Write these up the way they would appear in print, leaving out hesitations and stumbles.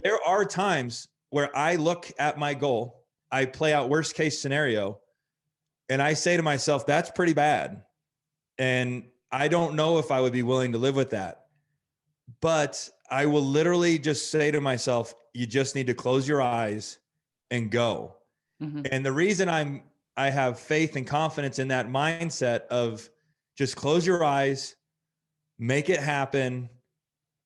there are times where I look at my goal, I play out worst case scenario, and I say to myself, that's pretty bad. And I don't know if I would be willing to live with that. But I will literally just say to myself, you just need to close your eyes and go. Mm-hmm. And the reason I have faith and confidence in that mindset of just close your eyes, make it happen.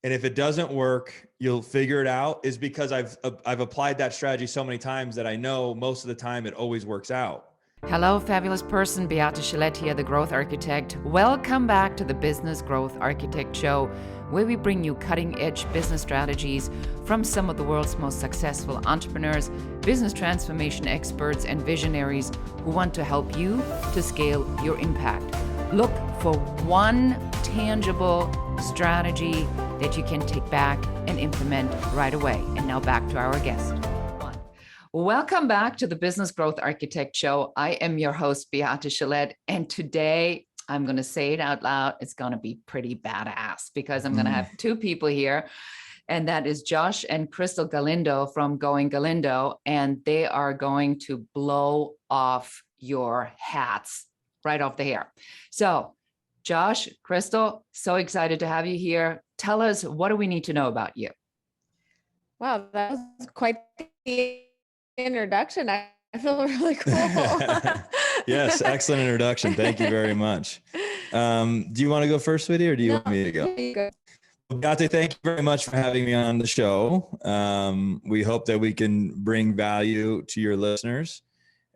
And if it doesn't work, you'll figure it out, is because I've applied that strategy so many times that I know most of the time it always works out. Hello, fabulous person. Beate Chelette here, the Growth Architect. Welcome back to the Business Growth Architect Show, where we bring you cutting-edge business strategies from some of the world's most successful entrepreneurs, business transformation experts, and visionaries who want to help you to scale your impact. Look for one tangible strategy that you can take back and implement right away. And now back to our guest. Welcome back to the Business Growth Architect Show. I am your host, Beate Chelette, and today I'm going to say it out loud. It's going to be pretty badass because I'm going to have two people here, and that is Josh and Krystal Galindo from Going Galindo, and they are going to blow off your hats right off the hair. So, Josh, Krystal, so excited to have you here. Tell us, what do we need to know about you? Wow, that was quite the introduction. I feel really cool. Yes, excellent introduction. Thank you very much. Do you want to go first, sweetie, or do you want me to go? Beate, thank you very much for having me on the show. We hope that we can bring value to your listeners.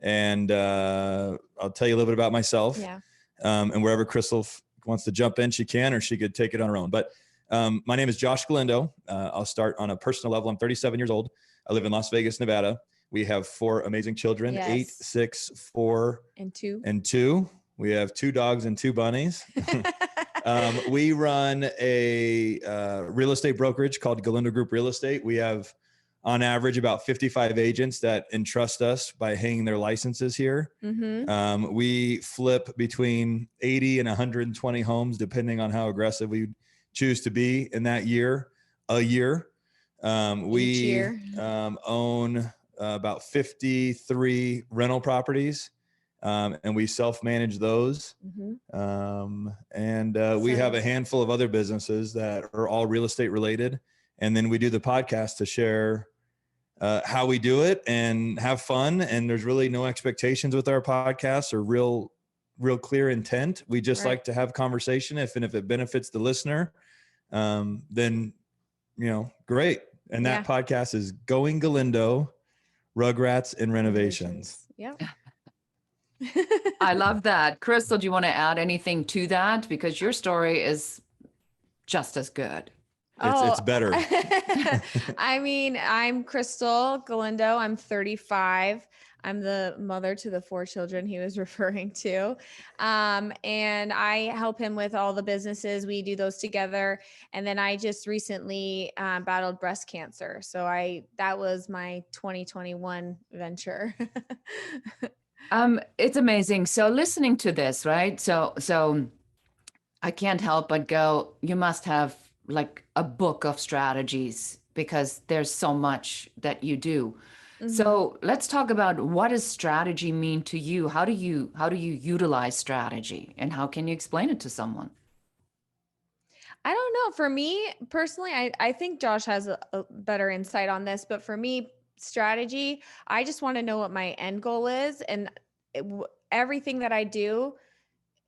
And I'll tell you a little bit about myself. Yeah. And wherever Krystal wants to jump in, she can, or she could take it on her own. But my name is Josh Galindo. I'll start on a personal level. I'm 37 years old. I live in Las Vegas, Nevada. We have 4 amazing children, Yes. 8, 6, 4, and 2. And 2. We have 2 dogs and 2 bunnies. We run a real estate brokerage called Galindo Group Real Estate. We have, on average, about 55 agents that entrust us by hanging their licenses here. Mm-hmm. We flip between 80 and 120 homes, depending on how aggressive we choose to be in that year. We year. Own about 53 rental properties, and we self-manage those. Mm-hmm. We have a handful of other businesses that are all real estate related. And then we do the podcast to share how we do it and have fun. And there's really no expectations with our podcast or real clear intent. We just like to have conversation. If it benefits the listener, then, great. And that podcast is Going Galindo, Rugrats and Renovations. Yeah. I love that. Krystal, do you want to add anything to that? Because your story is just as good. It's better. I mean, I'm Krystal Galindo. I'm 35. I'm the mother to the 4 children he was referring to. And I help him with all the businesses. We do those together. And then I just recently battled breast cancer. So that was my 2021 venture. It's amazing. So listening to this, right? So I can't help but go, you must have like a book of strategies because there's so much that you do. Mm-hmm. So let's talk about, what does strategy mean to you? How do you utilize strategy, and how can you explain it to someone? I don't know. For me personally, I think Josh has a better insight on this, but for me, strategy, I just want to know what my end goal is. And everything that I do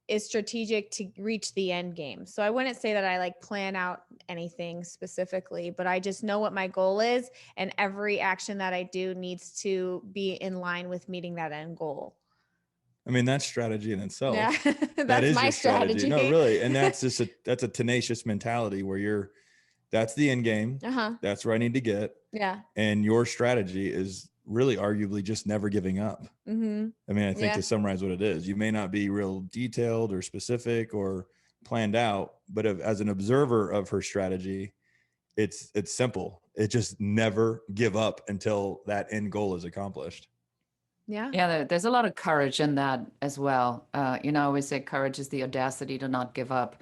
is strategic to reach the end game. So I wouldn't say that I plan out anything specifically, but I just know what my goal is, and every action that I do needs to be in line with meeting that end goal. I mean, that's strategy in itself. Yeah, that is my your strategy. No, really. And that's just that's a tenacious mentality where that's the end game. That's where I need to get. Yeah. And your strategy is really arguably just never giving up. Mm-hmm. I mean, I think to summarize what it is, you may not be real detailed or specific or planned out, but as an observer of her strategy, it's simple. It just never give up until that end goal is accomplished. Yeah, there's a lot of courage in that as well. I always say courage is the audacity to not give up,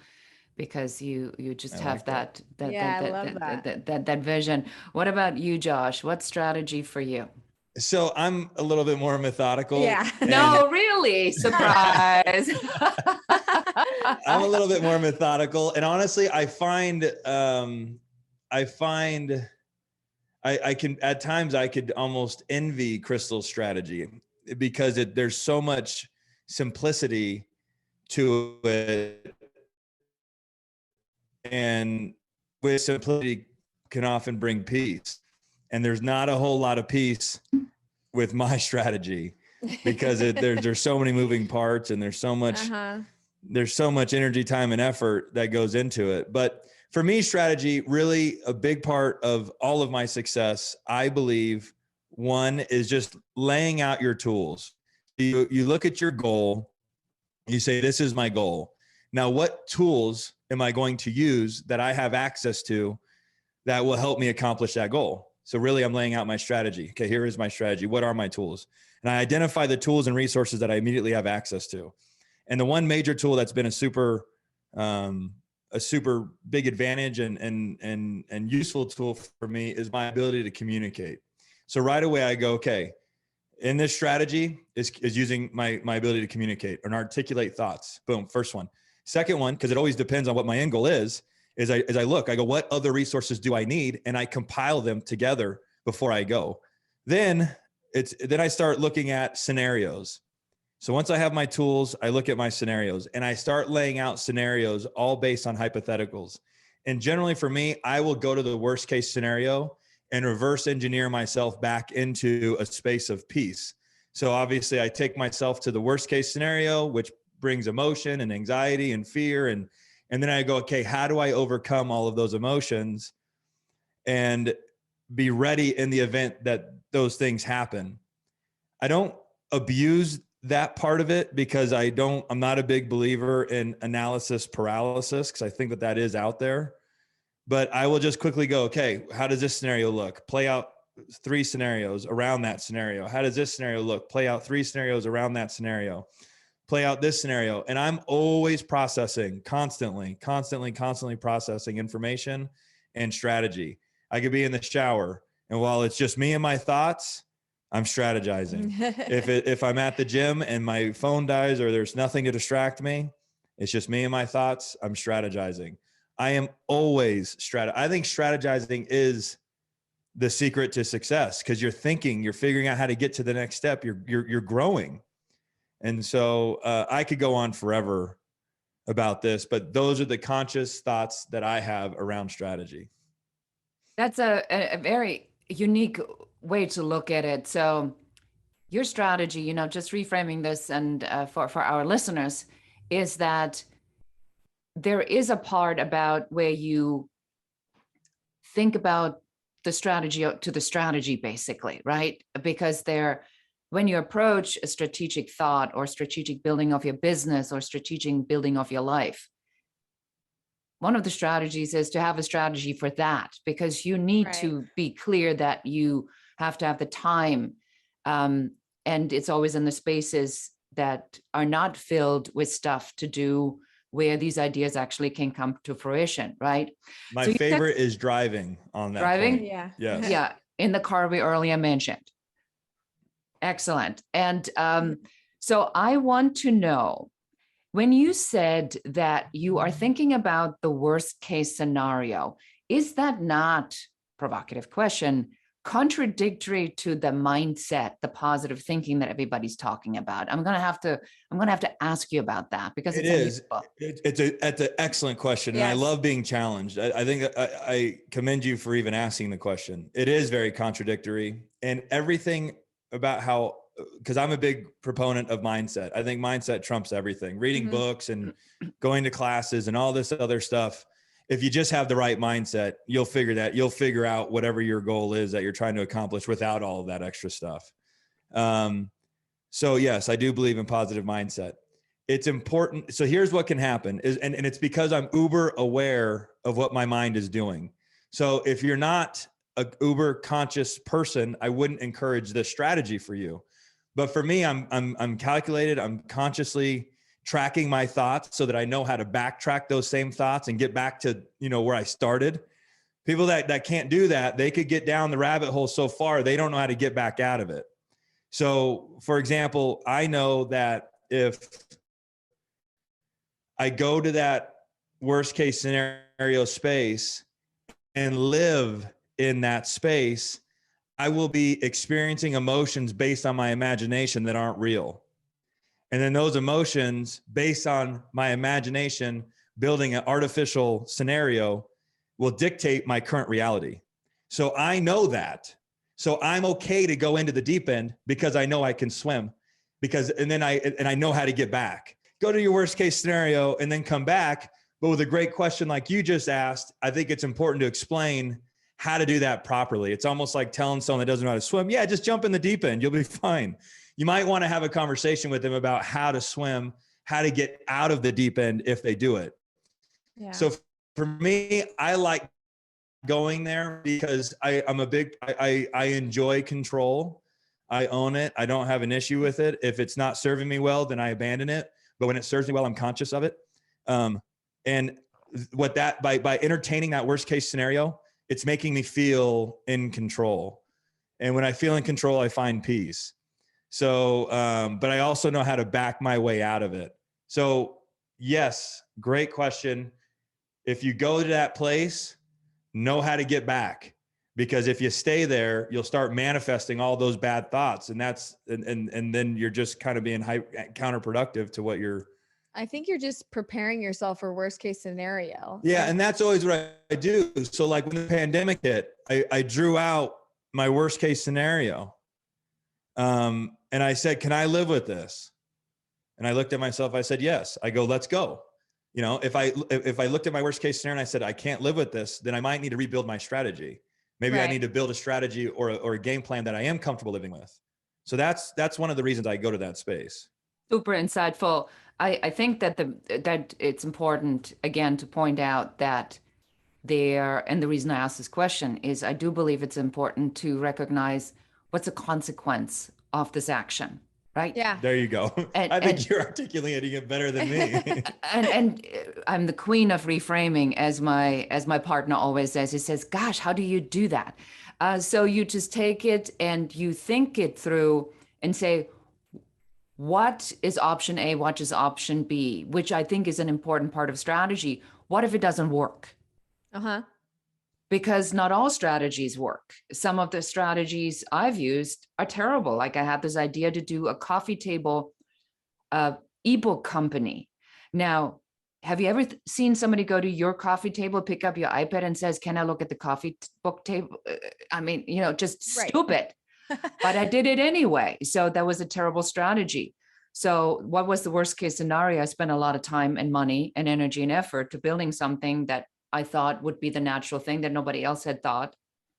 because you just I have like that. Yeah, I love that. that vision. What about you, Josh? What strategy for you? So I'm a little bit more methodical. Yeah. and No, really, surprise. I'm a little bit more methodical. And honestly, I find I can, at times I could almost envy Krystal's strategy because there's so much simplicity to it. And with simplicity can often bring peace. And there's not a whole lot of peace with my strategy because there's so many moving parts and there's so much energy, time, and effort that goes into it. But for me, strategy, really a big part of all of my success, I believe, one is just laying out your tools. You look at your goal, you say, this is my goal. Now, what tools am I going to use that I have access to that will help me accomplish that goal? So really, I'm laying out my strategy. Okay, here is my strategy. What are my tools? And I identify the tools and resources that I immediately have access to. And the one major tool that's been a super big advantage and useful tool for me is my ability to communicate. So right away I go, okay, in this strategy is using my ability to communicate and articulate thoughts. Boom, first one. Second one, because it always depends on what my end goal is I go, what other resources do I need? And I compile them together before I go. Then I start looking at scenarios. So once I have my tools, I look at my scenarios and I start laying out scenarios all based on hypotheticals. And generally for me, I will go to the worst case scenario and reverse engineer myself back into a space of peace. So obviously I take myself to the worst case scenario, which brings emotion and anxiety and fear. And then I go, okay, how do I overcome all of those emotions and be ready in the event that those things happen? I don't abuse that part of it because I'm not a big believer in analysis paralysis because I think that is out there. But I will just quickly go, okay, how does this scenario look? Play out 3 scenarios around that scenario. How does this scenario look? Play out 3 scenarios around that scenario. Play out this scenario. And I'm always processing, constantly processing information and strategy. I could be in the shower, and while it's just me and my thoughts, I'm strategizing. If I'm at the gym and my phone dies or there's nothing to distract me, it's just me and my thoughts, I'm strategizing. I am always I think strategizing is the secret to success because you're thinking, you're figuring out how to get to the next step. You're growing. And so I could go on forever about this, but those are the conscious thoughts that I have around strategy. That's a very unique way to look at it. So your strategy, just reframing this and for our listeners, is that there is a part about where you think about the strategy to the strategy, basically, right? Because when you approach a strategic thought or strategic building of your business or strategic building of your life, one of the strategies is to have a strategy for that, because you need to be clear that you have to have the time. And it's always in the spaces that are not filled with stuff to do where these ideas actually can come to fruition, right? My favorite is driving on that driving point. Yeah. Yes. Yeah, in the car we earlier mentioned. Excellent. And so I want to know, when you said that you are thinking about the worst case scenario, is that not, provocative question, contradictory to the mindset, the positive thinking that everybody's talking about? I'm going to have to ask you about that because It's an excellent question. Yes. And I love being challenged. I think I commend you for even asking the question. It is very contradictory, and everything about how, because I'm a big proponent of mindset. I think mindset trumps everything. Reading books and going to classes and all this other stuff. If you just have the right mindset, you'll figure out whatever your goal is that you're trying to accomplish without all of that extra stuff. So yes, I do believe in positive mindset. It's important. So here's what can happen and it's because I'm uber aware of what my mind is doing. So if you're not a uber conscious person, I wouldn't encourage this strategy for you. But for me, I'm calculated. I'm consciously tracking my thoughts so that I know how to backtrack those same thoughts and get back to, where I started. People that can't do that, they could get down the rabbit hole so far, they don't know how to get back out of it. So for example, I know that if I go to that worst case scenario space and live in that space, I will be experiencing emotions based on my imagination that aren't real. And then those emotions based on my imagination, building an artificial scenario, will dictate my current reality. So I know that. So I'm okay to go into the deep end because I know I can swim, and I know how to get back. Go to your worst case scenario and then come back. But with a great question like you just asked, I think it's important to explain how to do that properly. It's almost like telling someone that doesn't know how to swim, yeah, just jump in the deep end. You'll be fine. You might want to have a conversation with them about how to swim, how to get out of the deep end if they do it. Yeah. So for me, I like going there because I enjoy control. I own it. I don't have an issue with it. If it's not serving me well, then I abandon it. But when it serves me well, I'm conscious of it. And what that, by entertaining that worst case scenario, it's making me feel in control. And when I feel in control, I find peace. So, but I also know how to back my way out of it. So yes, great question. If you go to that place, know how to get back, because if you stay there, you'll start manifesting all those bad thoughts. And and then you're just kind of being counterproductive to what you're. I think you're just preparing yourself for worst case scenario. Yeah. And that's always what I do. So like when the pandemic hit, I drew out my worst case scenario. And I said, can I live with this? And I looked at myself, I said, yes. I go, let's go. If I looked at my worst case scenario and I said, I can't live with this, then I might need to rebuild my strategy. Maybe right. I need to build a strategy or a game plan that I am comfortable living with. So that's one of the reasons I go to that space. Super insightful. I think that that it's important, again, to point out that and the reason I asked this question is I do believe it's important to recognize what's the consequence of this action, right? Yeah. There you go. I think you're articulating it better than me. and I'm the queen of reframing, as my partner always says. He says, gosh, how do you do that? So you just take it and you think it through and say, what is option A? What is option B? Which I think is an important part of strategy. What if it doesn't work? Uh-huh. Because not all strategies work. Some of the strategies I've used are terrible. Like I had this idea to do a coffee table ebook company. Now, have you ever seen somebody go to your coffee table, pick up your iPad and says, can I look at the coffee book table? I mean, just right. Stupid. But I did it anyway. So that was a terrible strategy. So what was the worst case scenario? I spent a lot of time and money and energy and effort to building something that I thought would be the natural thing that nobody else had thought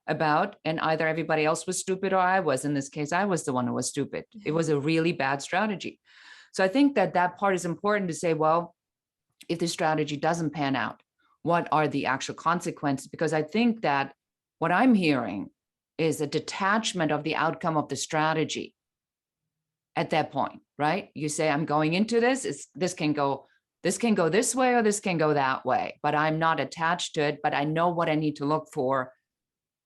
about. And either everybody else was stupid or I was. In this case, I was the one who was stupid. It was a really bad strategy. So I think that part is important to say, well, if the strategy doesn't pan out, what are the actual consequences? Because I think that what I'm hearing is a detachment of the outcome of the strategy at that point, right? You say, I'm going into this, this can go this way or this can go that way, but I'm not attached to it, but I know what I need to look for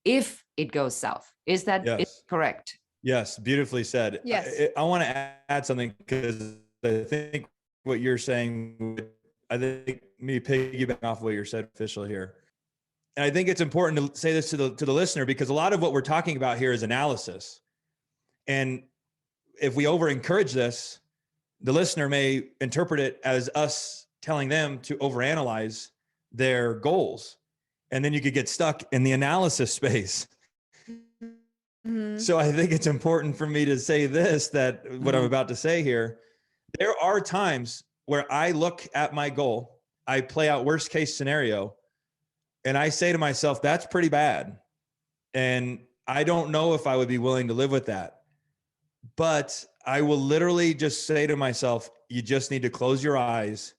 if it goes south. Is that correct? Yes, beautifully said. Yes. I want to add something because I think what you're saying, I think me piggybacking off what you said official here. And I think it's important to say this to the listener, because a lot of what we're talking about here is analysis. And if we over encourage this, the listener may interpret it as us telling them to overanalyze their goals. And then you could get stuck in the analysis space. Mm-hmm. So I think it's important for me to say this, that what I'm about to say here, there are times where I look at my goal, I play out worst case scenario, and I say to myself, that's pretty bad. And I don't know if I would be willing to live with that. But I will literally just say to myself, you just need to close your eyes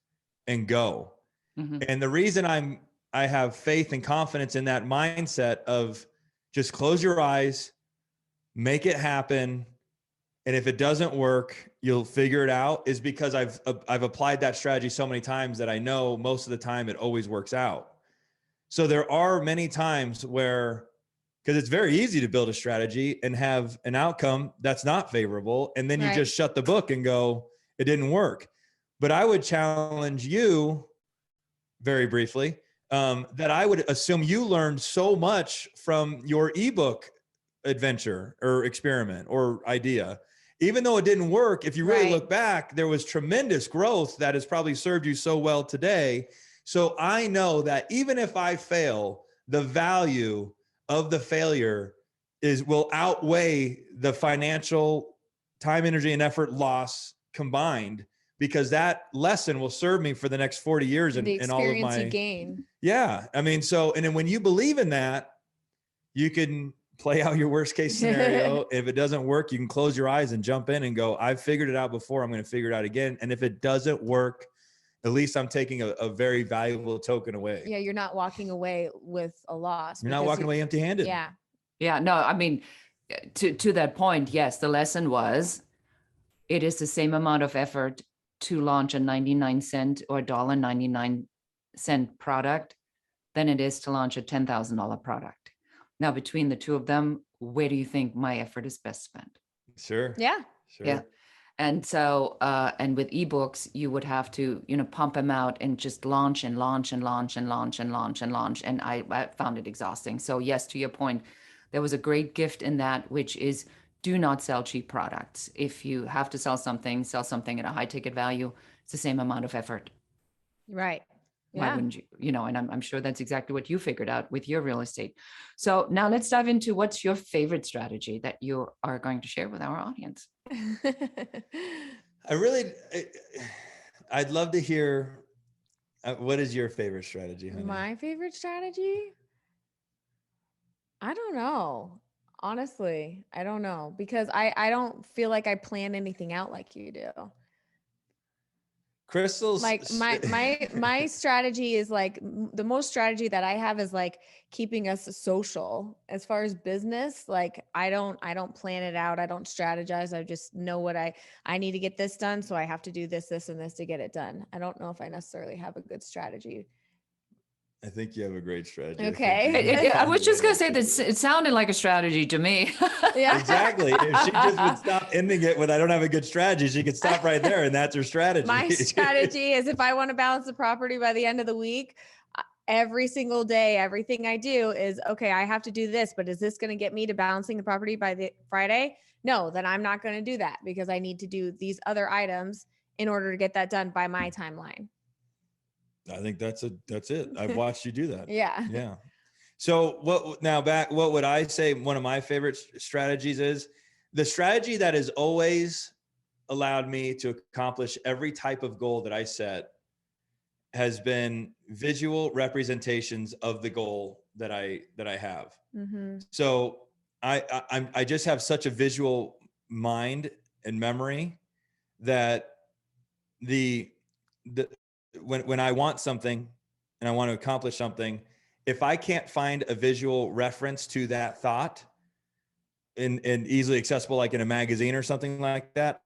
and go. Mm-hmm. And the reason I have faith and confidence in that mindset of just close your eyes, make it happen, and if it doesn't work, you'll figure it out, is because I've applied that strategy so many times that I know most of the time it always works out. So there are many times where, because it's very easy to build a strategy and have an outcome that's not favorable, and then you Right. just shut the book and go, it didn't work. But I would challenge you very briefly, that I would assume you learned so much from your ebook adventure or experiment or idea. Even though it didn't work, if you really Right. look back, there was tremendous growth that has probably served you so well today. So I know that even if I fail, the value of the failure will outweigh the financial time, energy, and effort loss combined, because that lesson will serve me for the next 40 years The and all of experience you my, gain. yeah. I mean, so, and then when you believe in that, you can play out your worst case scenario. If it doesn't work, you can close your eyes and jump in and go, I've figured it out before, I'm going to figure it out again. And if it doesn't work, at least I'm taking a very valuable token away. Yeah, you're not walking away with a loss. You're not walking away empty-handed. Yeah. Yeah, no, I mean, to that point, yes, the lesson was, it is the same amount of effort to launch a 99-cent or $1.99 product than it is to launch a $10,000 product. Now, between the two of them, where do you think my effort is best spent? Sure. Yeah. Sure. Yeah. And so, and with ebooks, you would have to, pump them out and just launch and launch and launch and launch and launch and launch. And I found it exhausting. So yes, to your point, there was a great gift in that, which is, do not sell cheap products. If you have to sell something at a high ticket value. It's the same amount of effort. Right. Why Yeah. wouldn't you? And I'm sure that's exactly what you figured out with your real estate. So now let's dive into what's your favorite strategy that you are going to share with our audience. I'd love to hear, what is your favorite strategy, honey? My favorite strategy? I don't know. Honestly, I don't know, because I don't feel like I plan anything out like you do. Krystal's Like my strategy is like, the most strategy that I have is like keeping us social. As far as business, like I don't plan it out. I don't strategize. I just know what I need to get this done. So I have to do this, and this to get it done. I don't know if I necessarily have a good strategy. I think you have a great strategy. Okay. I was just going to say that it sounded like a strategy to me. Yeah. Exactly. If she just would stop ending it with, I don't have a good strategy, she could stop right there. And that's her strategy. My strategy is, if I want to balance the property by the end of the week, every single day, everything I do is, okay, I have to do this, but is this going to get me to balancing the property by the Friday? No, then I'm not going to do that, because I need to do these other items in order to get that done by my timeline. I think that's it. I've watched you do that. Yeah. Yeah. So what would I say one of my favorite strategies is? The strategy that has always allowed me to accomplish every type of goal that I set has been visual representations of the goal that I have. Mm-hmm. So I just have such a visual mind and memory that when I want something and I want to accomplish something, if I can't find a visual reference to that thought and easily accessible, like in a magazine or something like that,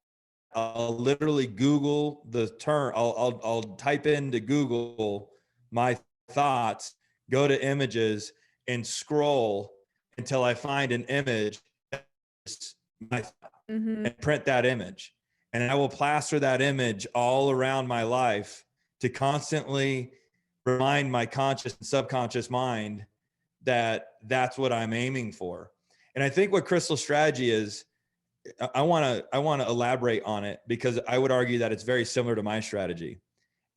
I'll literally Google the term. I'll type into Google my thoughts, go to images, and scroll until I find an image that's my thought, and print that image. And I will plaster that image all around my life to constantly remind my conscious and subconscious mind that that's what I'm aiming for. And I think what Krystal's strategy is, I want to elaborate on it, because I would argue that it's very similar to my strategy.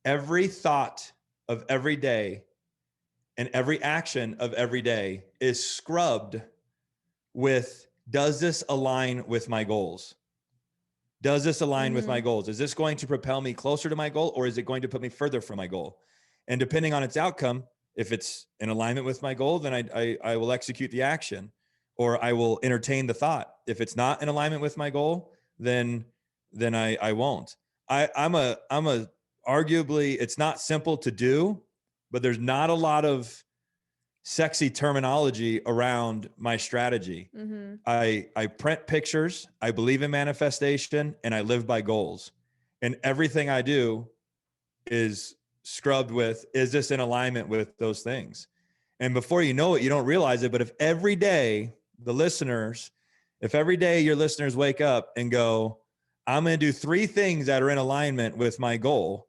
Every thought of every day and every action of every day is scrubbed with, does this align with my goals? Does this align with my goals? Is this going to propel me closer to my goal, or is it going to put me further from my goal? And depending on its outcome, if it's in alignment with my goal, then I will execute the action, or I will entertain the thought. If it's not in alignment with my goal, then I won't. I'm a arguably, it's not simple to do, but there's not a lot of sexy terminology around my strategy. Mm-hmm. I print pictures, I believe in manifestation, and I live by goals. And everything I do is scrubbed with, is this in alignment with those things? And before you know it, you don't realize it. But if every day if every day your listeners wake up and go, I'm going to do 3 things that are in alignment with my goal,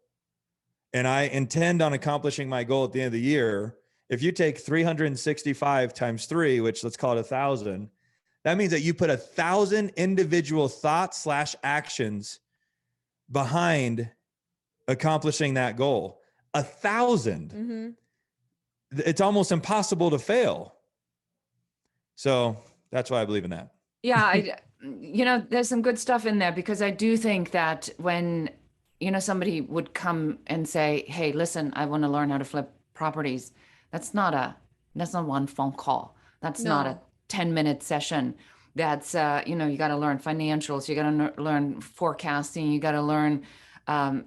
and I intend on accomplishing my goal at the end of the year, if you take 365 times 3, which let's call it 1,000, that means that you put 1,000 individual thoughts / actions behind accomplishing that goal. 1,000. Mm-hmm. It's almost impossible to fail. So that's why I believe in that. Yeah, there's some good stuff in there, because I do think that when, somebody would come and say, hey, listen, I want to learn how to flip properties. That's not one phone call. That's not a 10-minute session. That's, you got to learn financials. You got to learn forecasting. You got to learn, a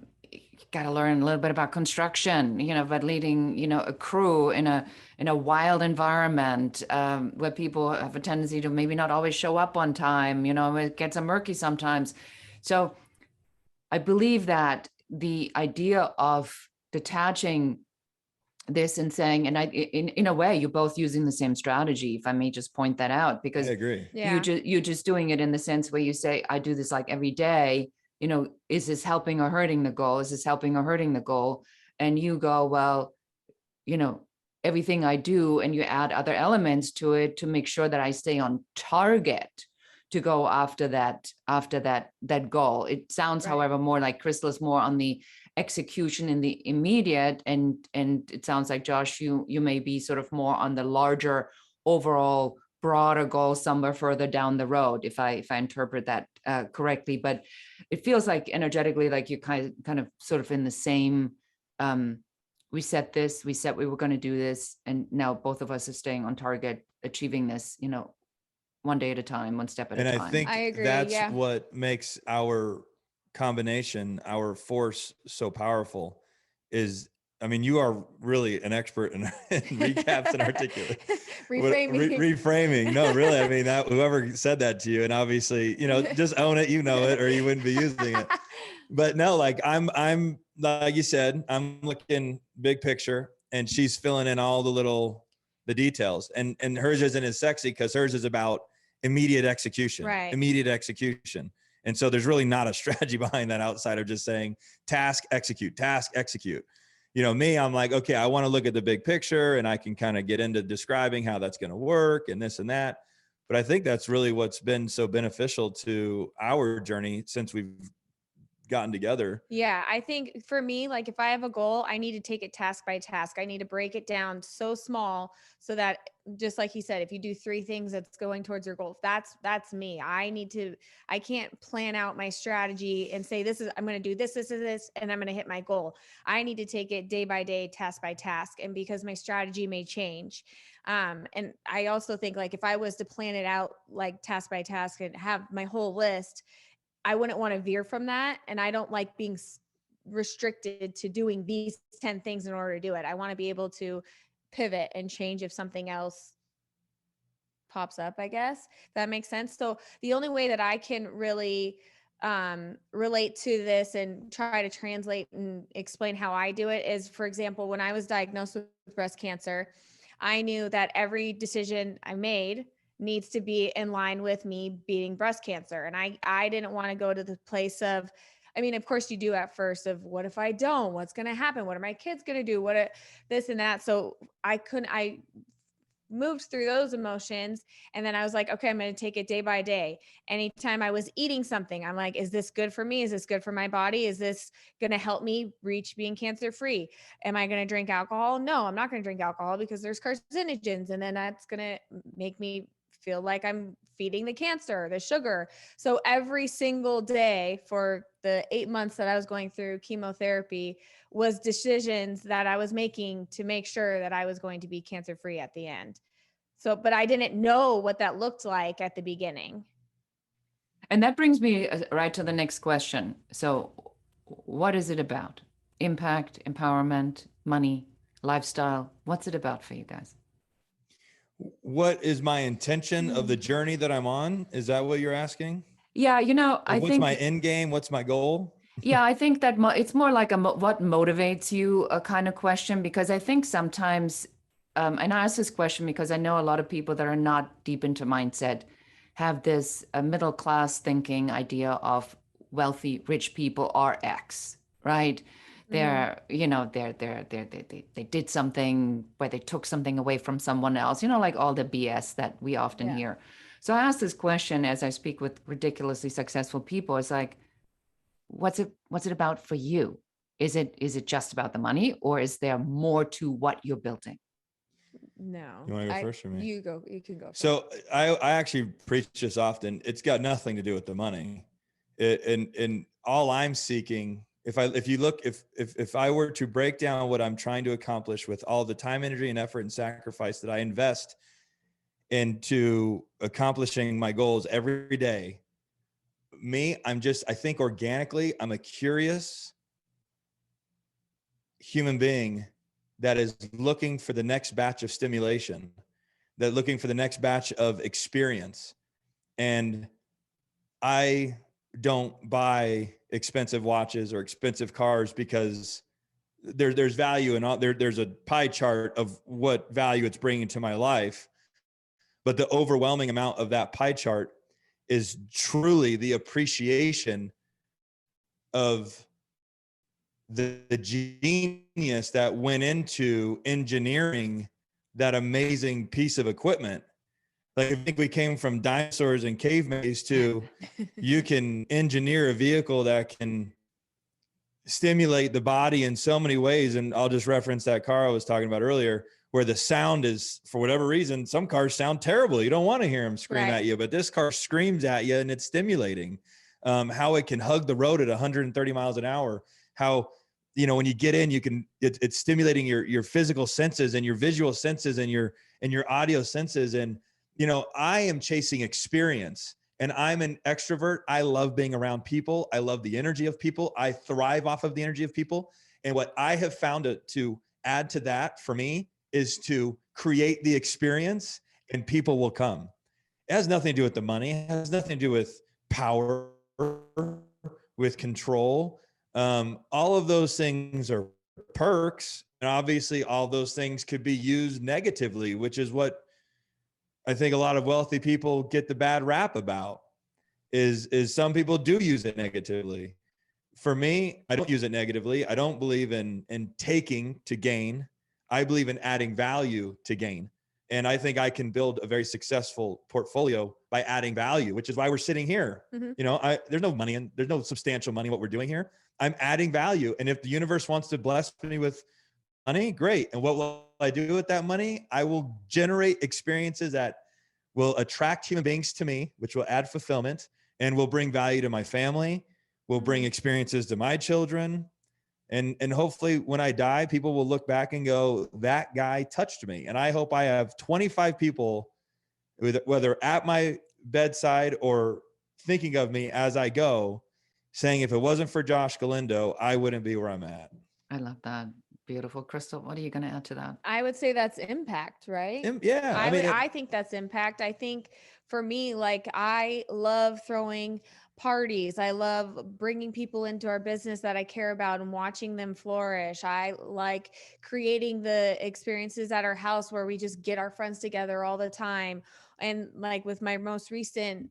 little bit about construction, about leading, a crew in a wild environment, where people have a tendency to maybe not always show up on time. It gets murky sometimes. So I believe that the idea of detaching this and saying, and in a way, you're both using the same strategy, if I may just point that out, because I agree. Yeah. you're just doing it in the sense where you say, I do this like every day. Is this helping or hurting the goal? Is this helping or hurting the goal? And you go, well, everything I do, and you add other elements to it to make sure that I stay on target to go after that goal. It sounds, Right. however, more like Krystal is more on the execution in the immediate, and it sounds like Josh, you may be sort of more on the larger overall broader goal somewhere further down the road, if I interpret that correctly. But it feels like energetically, like you kind of sort of in the same, we said we were going to do this, and now both of us are staying on target, achieving this, one day at a time, one step at a time. And I think I agree, that's yeah. what makes our combination, our force so powerful is, you are really an expert in recaps and articulate. Reframing. Reframing. No, really. Whoever said that to you, and obviously, just own it, it, or you wouldn't be using it. But no, like I'm like you said, I'm looking big picture, and she's filling in all the details, and hers isn't as sexy because hers is about immediate execution. Right. Immediate execution. And so there's really not a strategy behind that outside of just saying task, execute. Me, I'm like, okay, I want to look at the big picture, and I can kind of get into describing how that's going to work and this and that. But I think that's really what's been so beneficial to our journey since we've gotten together. Yeah, I think for me, like if I have a goal, I need to take it task by task. I need to break it down so small so that, just like he said, if you do 3 things that's going towards your goal, that's me. I can't plan out my strategy and say, I'm going to do this, and I'm going to hit my goal. I need to take it day by day, task by task. And because my strategy may change. And I also think, like, if I was to plan it out like task by task and have my whole list, I wouldn't want to veer from that. And I don't like being restricted to doing these 10 things in order to do it. I want to be able to pivot and change if something else pops up, I guess, if that makes sense. So the only way that I can really relate to this and try to translate and explain how I do it is, for example, when I was diagnosed with breast cancer, I knew that every decision I made needs to be in line with me beating breast cancer. And I didn't want to go to the place of, of course you do at first, of what if I don't, what's going to happen? What are my kids going to do? This and that. So I moved through those emotions. And then I was like, okay, I'm going to take it day by day. Anytime I was eating something, I'm like, is this good for me? Is this good for my body? Is this going to help me reach being cancer free? Am I going to drink alcohol? No, I'm not going to drink alcohol because there's carcinogens. And then that's going to make me feel like I'm feeding the cancer, the sugar. So every single day for the 8 months that I was going through chemotherapy was decisions that I was making to make sure that I was going to be cancer free at the end. So, but I didn't know what that looked like at the beginning. And that brings me right to the next question. So what is it about? Impact, empowerment, money, lifestyle. What's it about for you guys? What is my intention of the journey that I'm on? Is that what you're asking? Yeah, you know, Like, I what's my think, end game? What's my goal? yeah, I think that it's more like what motivates you a kind of question, because I think sometimes, and I ask this question because I know a lot of people that are not deep into mindset have this middle class thinking idea of wealthy, rich people are X, right? They're, you know, they did something where they took something away from someone else, you know, like all the BS that we often Yeah. hear. So I ask this question as I speak with ridiculously successful people. It's like, what's it about for you? Is it just about the money, or is there more to what you're building? No, You want to go first or me? you can go first. So I actually preach this often. It's got nothing to do with the money. And all I'm seeking, if I were to break down what I'm trying to accomplish with all the time, energy, and effort and sacrifice that I invest into accomplishing my goals every day, I think organically, I'm a curious human being that is looking for the next batch of stimulation, that looking for the next batch of experience. And I don't buy expensive watches or expensive cars because there's value in all there's a pie chart of what value it's bringing to my life. But the overwhelming amount of that pie chart is truly the appreciation of the genius that went into engineering that amazing piece of equipment. Like, I think we came from dinosaurs and cavemen to you can engineer a vehicle that can stimulate the body in so many ways. And I'll just reference that car I was talking about earlier, where the sound is, for whatever reason, some cars sound terrible. You don't want to hear them scream at you, but this car screams at you and it's stimulating. How it can hug the road at 130 miles an hour. How, when you get in, it's stimulating your physical senses and your visual senses and your audio senses. And, I am chasing experience. And I'm an extrovert. I love being around people. I love the energy of people. I thrive off of the energy of people. And what I have found to add to that for me is to create the experience, and people will come. It has nothing to do with the money. It has nothing to do with power, with control. All of those things are perks. And obviously all those things could be used negatively, which is what I think a lot of wealthy people get the bad rap about, is some people do use it negatively. For me, I don't use it negatively. I don't believe in taking to gain. I believe in adding value to gain. And I think I can build a very successful portfolio by adding value, which is why we're sitting here. Mm-hmm. There's no money and there's no substantial money in what we're doing here. I'm adding value. And if the universe wants to bless me with money, great. And what will I do with that money? I will generate experiences that will attract human beings to me, which will add fulfillment and will bring value to my family, will bring experiences to my children. And hopefully when I die, people will look back and go, that guy touched me. And I hope I have 25 people, whether at my bedside or thinking of me as I go, saying, if it wasn't for Josh Galindo, I wouldn't be where I'm at. I love that. Beautiful. Krystal, what are you going to add to that? I would say that's impact, right? Yeah. I think that's impact. I think for me, like, I love throwing parties. I love bringing people into our business that I care about and watching them flourish. I like creating the experiences at our house where we just get our friends together all the time. And like with my most recent,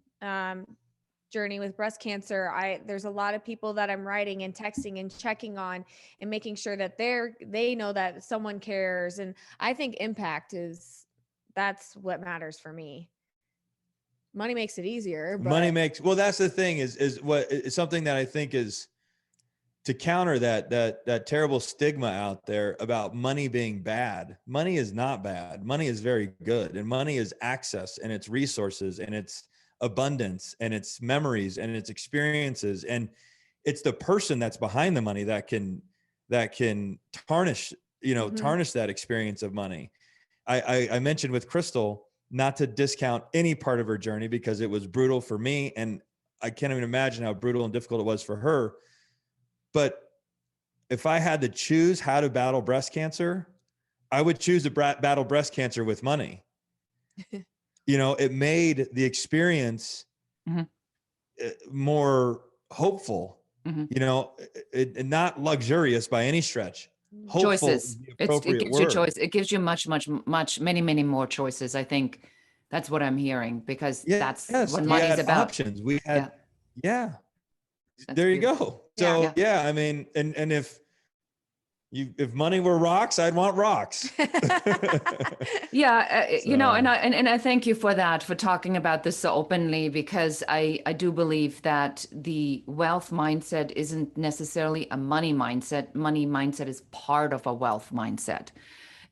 journey with breast cancer, there's a lot of people that I'm writing and texting and checking on and making sure that they know that someone cares. And I think impact that's what matters for me. Money makes it easier, but well, that's the thing is what is something that I think is to counter that terrible stigma out there about money being bad. Money is not bad. Money is very good. And money is access, and it's resources, and it's abundance, and it's memories, and it's experiences. And it's the person that's behind the money that can tarnish, tarnish that experience of money. I mentioned with Krystal, not to discount any part of her journey because it was brutal for me. And I can't even imagine how brutal and difficult it was for her. But if I had to choose how to battle breast cancer, I would choose to battle breast cancer with money. it made the experience more hopeful, not luxurious by any stretch. Hopeful Choices. is the It appropriate gives you word. choice. It gives you many more choices. I think that's what I'm hearing, because that's what money's about. Options. We had, there you beautiful. go. So I mean, and if money were rocks, I'd want rocks. And I thank you for that, for talking about this so openly, because I do believe that the wealth mindset isn't necessarily a money mindset. Money mindset is part of a wealth mindset.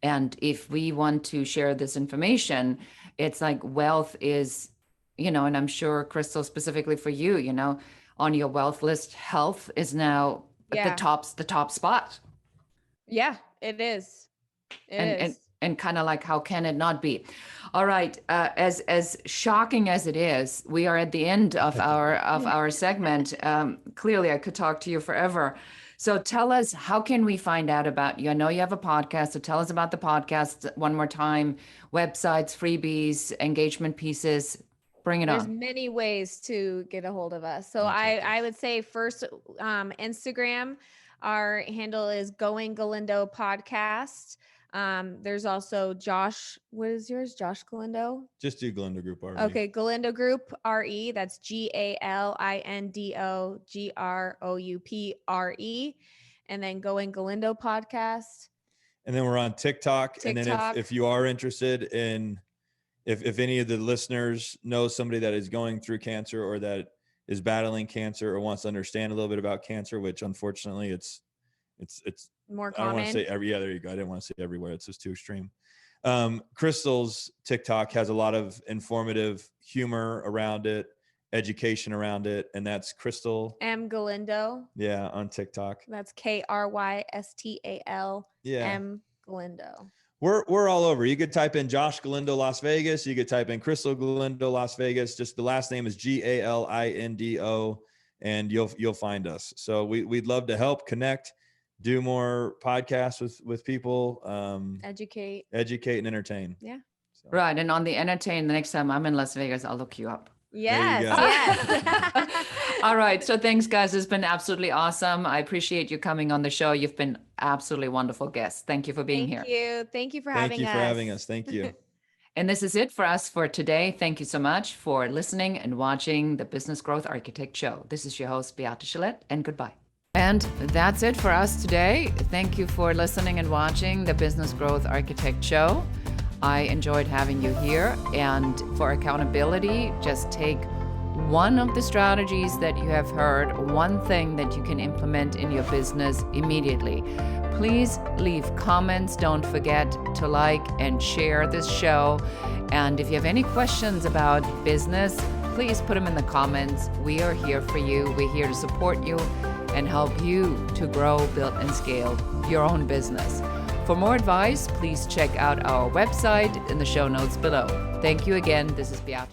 And if we want to share this information, it's like wealth is, and I'm sure, Krystal, specifically for you, on your wealth list, health is now at the top spot. Yeah, it is. And kind of like, how can it not be? All right. As shocking as it is, we are at the end of our segment. Clearly, I could talk to you forever. So tell us, how can we find out about you? I know you have a podcast, so tell us about the podcast one more time. Websites, freebies, engagement pieces. Bring it on. There's many ways to get a hold of us. So I would say first, Instagram. Our handle is Going Galindo Podcast. There's also Josh. What is yours? Josh Galindo? Just do Galindo Group RE. Okay. Galindo Group RE. That's GALINDO GROUP RE. And then Going Galindo Podcast. And then we're on TikTok. And then if you are interested in, if any of the listeners know somebody that is going through cancer, or that is battling cancer, or wants to understand a little bit about cancer, which unfortunately it's more common. I don't want to say there you go. I didn't want to say everywhere. It's just too extreme. Krystal's TikTok has a lot of informative humor around it, education around it. And that's Krystal M. Galindo. Yeah. On TikTok. That's KRYSTAL. M. Galindo. We're all over. You could type in Josh Galindo Las Vegas. You could type in Krystal Galindo Las Vegas. Just the last name is GALINDO, and you'll find us. So we'd love to help connect, do more podcasts with people, educate and entertain. Yeah. So. Right. And on the entertain, the next time I'm in Las Vegas, I'll look you up. Yes. All right. So thanks, guys. It's been absolutely awesome. I appreciate you coming on the show. You've been absolutely wonderful guests. Thank you for being here. Thank you for having us. Thank you. And this is it for us for today. Thank you so much for listening and watching the Business Growth Architect Show. This is your host, Beate Chelette, and goodbye. And that's it for us today. Thank you for listening and watching the Business Growth Architect Show. I enjoyed having you here. And for accountability, just take one of the strategies that you have heard, one thing that you can implement in your business immediately. Please leave comments. Don't forget to like and share this show. And if you have any questions about business, please put them in the comments. We are here for you. We're here to support you and help you to grow, build, and scale your own business. For more advice, please check out our website in the show notes below. Thank you again. This is Beate.